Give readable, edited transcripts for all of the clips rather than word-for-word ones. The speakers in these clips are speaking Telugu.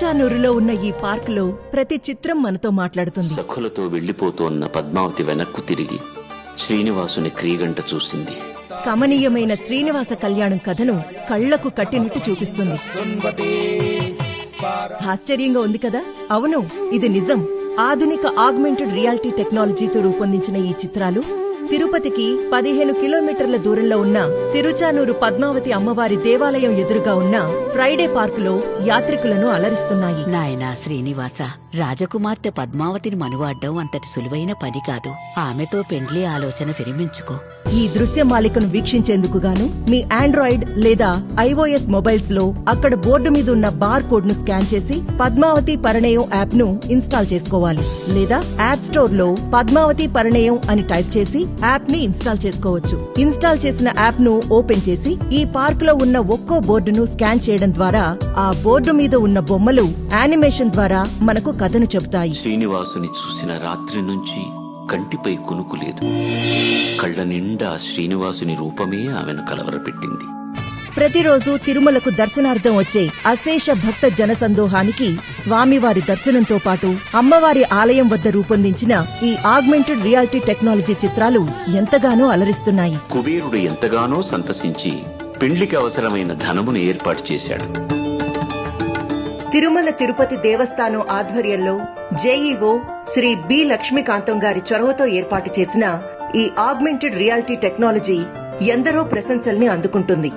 తిరుచానూరులో ఉన్న ఈ పార్కులో ప్రతి చిత్రం మనతో మాట్లాడుతుంది. సఖులతో వెళ్లిపోతోన్న పద్మావతి వెనక్కు తిరిగి శ్రీనివాసుని క్రీగంట చూసింది. కమనీయమైన శ్రీనివాస కళ్యాణం కథను కళ్లకు కట్టినట్టు చూపిస్తుంది. ఆశ్చర్యంగా ఉంది కదా? అవును, ఇది నిజం. ఆధునిక ఆగ్మెంటెడ్ రియాలిటీ టెక్నాలజీతో రూపొందించిన ఈ చిత్రాలు తిరుపతికి 15 కిలోమీటర్ల దూరంలో ఉన్న తిరుచానూరు పద్మావతి అమ్మవారి దేవాలయం ఎదురుగా ఉన్న ఫ్రైడే పార్కులో యాత్రికులను అలరిస్తున్నాయి. నాయనా శ్రీనివాస, రాజకుమార్తె పద్మావతిని మనువాడ్డం అంతటి సులువైన పని కాదు. ఆమెతో పెండ్లి ఆలోచన విరమించుకో. ఈ దృశ్యమాలికను వీక్షించేందుకు గాను మీ ఆండ్రాయిడ్ లేదా iOS మొబైల్స్ లో అక్కడ బోర్డు మీద ఉన్న బార్ కోడ్ ను స్కాన్ చేసి పద్మావతి పరిణయం యాప్ ను ఇన్స్టాల్ చేసుకోవాలి. లేదా యాప్ స్టోర్ లో పద్మావతి పరిణయం అని టైప్ చేసి యాప్ ని ఇన్స్టాల్ చేసుకోవచ్చు. ఇన్స్టాల్ చేసిన యాప్ ను ఓపెన్ చేసి ఈ పార్క్ లో ఉన్న ఒక్కో బోర్డును స్కాన్ చేయడం ద్వారా ఆ బోర్డు మీద ఉన్న బొమ్మలు యానిమేషన్ ద్వారా మనకు కథను చెబుతాయి. శ్రీనివాసుని చూసిన రాత్రి నుంచి కంటిపై కునుకు లేదు. కళ్ల నిండా శ్రీనివాసుని రూపమే ఆమెను కలవరపెట్టింది. ప్రతిరోజు తిరుమలకు దర్శనార్థం వచ్చే అశేష భక్త జనసందోహానికి స్వామివారి దర్శనంతో పాటు అమ్మవారి ఆలయం వద్ద రూపొందించిన ఈ ఆగ్మెంటెడ్ రియాలిటీ టెక్నాలజీ చిత్రాలు ఎంతగానో అలరిస్తున్నాయి. కుబేరుడు ఎంతగానో సంతసించి పెండ్లికి అవసరమైన ధనమును ఏర్పాటు చేశాడు. తిరుమల తిరుపతి దేవస్థానం ఆధ్వర్యంలో జేఈఓ శ్రీ బి లక్ష్మీకాంతం గారి చొరవతో ఏర్పాటు చేసిన ఈ ఆగ్మెంటెడ్ రియాలిటీ టెక్నాలజీ ఎందరో ప్రశంసల్ని అందుకుంటుంది.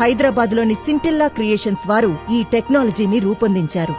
హైదరాబాద్లోని సింటిల్లా క్రియేషన్స్ వారు ఈ టెక్నాలజీని రూపొందించారు.